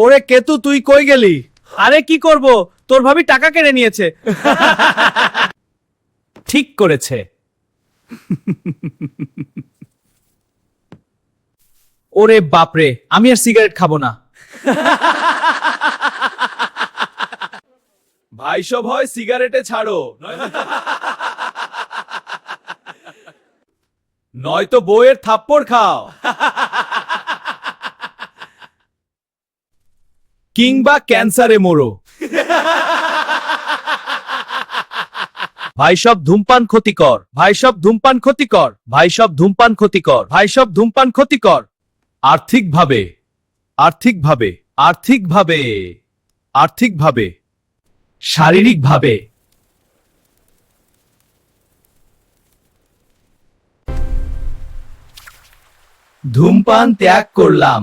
ওরে কেতু, তুই কই গেলি? আরে কি করব, তোর ভাবি টাকা কেড়ে নিয়েছে। ঠিক করেছে। ওরে বাপরে, আমি আর সিগারেট খাবো না। ভাই সব হয় সিগারেটে ছাড়ো, নয়তো বউয়ের থাপ্পড় খাও, কিংবা ক্যান্সারে মরো। ভাই সব ধূমপান ক্ষতিকর, ভাই সব ধূমপান ক্ষতিকর, ভাই সব ধূমপান ক্ষতিকর, ভাই সব ধূমপান ক্ষতিকর। আর্থিকভাবে, আর্থিকভাবে, আর্থিকভাবে, আর্থিকভাবে, শারীরিকভাবে। ধূমপান ত্যাগ করলাম।